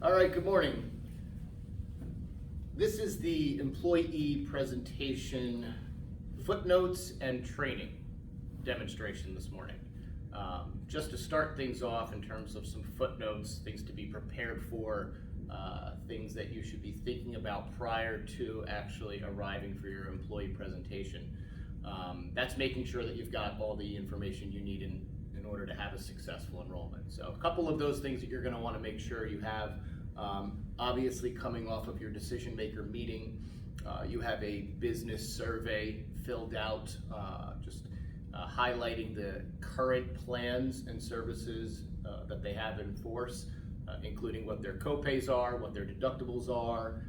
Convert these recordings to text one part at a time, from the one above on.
All right, good morning. This is the employee presentation footnotes and training demonstration this morning. Just to start things off in terms of some footnotes, things to be prepared for, things that you should be thinking about prior to actually arriving for your employee presentation. That's making sure that you've got all the information you need in order to have a successful enrollment. So a couple of those things that you're going to want to make sure you have. Obviously, coming off of your decision maker meeting, you have a business survey filled out, highlighting the current plans and services that they have in force, including what their copays are, what their deductibles are,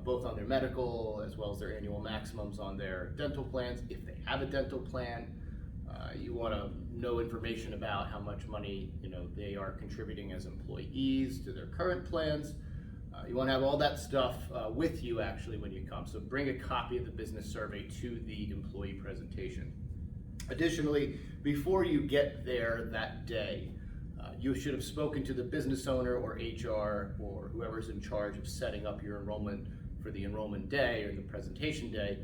both on their medical as well as their annual maximums on their dental plans. If they have a dental plan, you want to know information about how much money they are contributing as employees to their current plans. You want to have all that stuff with you actually when you come. So bring a copy of the business survey to the employee presentation. Additionally, before you get there that day, you should have spoken to the business owner or HR or whoever's in charge of setting up your enrollment for the enrollment day or the presentation day,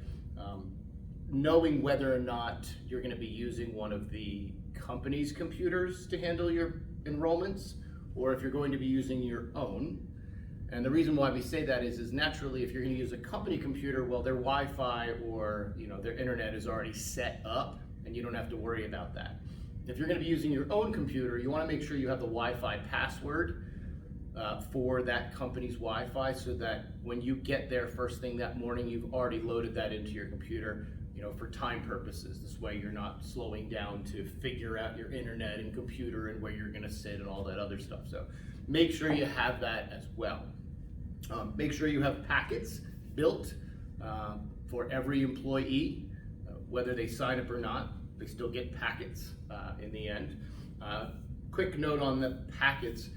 knowing whether or not you're going to be using one of the company's computers to handle your enrollments, or if you're going to be using your own. And the reason why we say that is naturally, if you're going to use a company computer, well, their Wi-Fi or their internet is already set up, and you don't have to worry about that. If you're going to be using your own computer, you want to make sure you have the Wi-Fi password for that company's Wi-Fi, so that when you get there first thing that morning, you've already loaded that into your computer, for time purposes. This way you're not slowing down to figure out your internet and computer and where you're going to sit and all that other stuff. So make sure you have that as well. Make sure you have packets built for every employee, whether they sign up or not. They still get packets in the end. Quick note on the packets.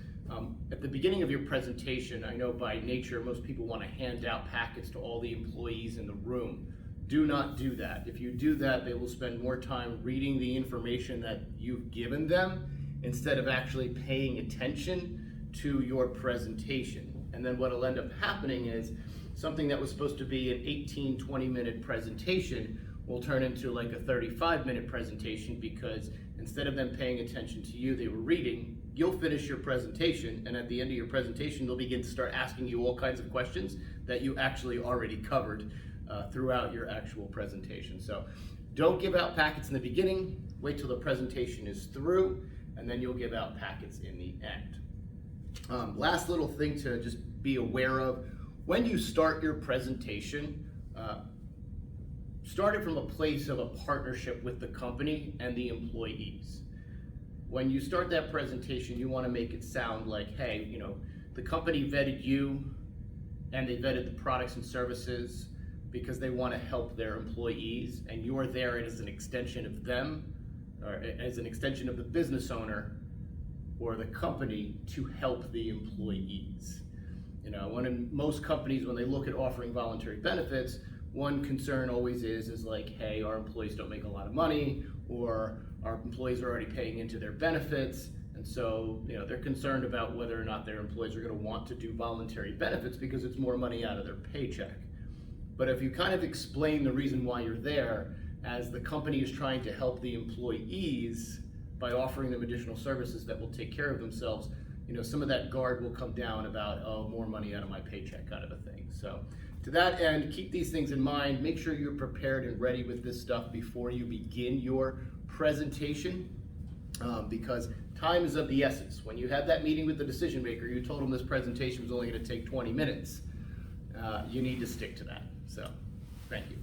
At the beginning of your presentation, I know by nature most people want to hand out packets to all the employees in the room. Do not do that. If you do that, they will spend more time reading the information that you've given them instead of actually paying attention to your presentation. And then what will end up happening is something that was supposed to be an 18-20 minute presentation will turn into like a 35-minute presentation, because instead of them paying attention to you, they were reading. You'll finish your presentation, and at the end of your presentation, they'll begin to start asking you all kinds of questions that you actually already covered throughout your actual presentation. So don't give out packets in the beginning. Wait till the presentation is through, and then you'll give out packets in the end. Last little thing to just be aware of: when you start your presentation, start it from a place of a partnership with the company and the employees. When you start that presentation, you want to make it sound like, hey, the company vetted you and they vetted the products and services because they want to help their employees, and you're there as an extension of them, or as an extension of the business owner or the company to help the employees. When most companies, when they look at offering voluntary benefits, one concern always is like, hey, our employees don't make a lot of money, or our employees are already paying into their benefits, and so they're concerned about whether or not their employees are going to want to do voluntary benefits because it's more money out of their paycheck. But if you kind of explain the reason why you're there as the company is trying to help the employees by offering them additional services that will take care of themselves, some of that guard will come down about, oh, more money out of my paycheck kind of a thing. So to that end, keep these things in mind. Make sure you're prepared and ready with this stuff before you begin your presentation, because time is of the essence. When you had that meeting with the decision maker, you told them this presentation was only going to take 20 minutes. You need to stick to that. So, thank you.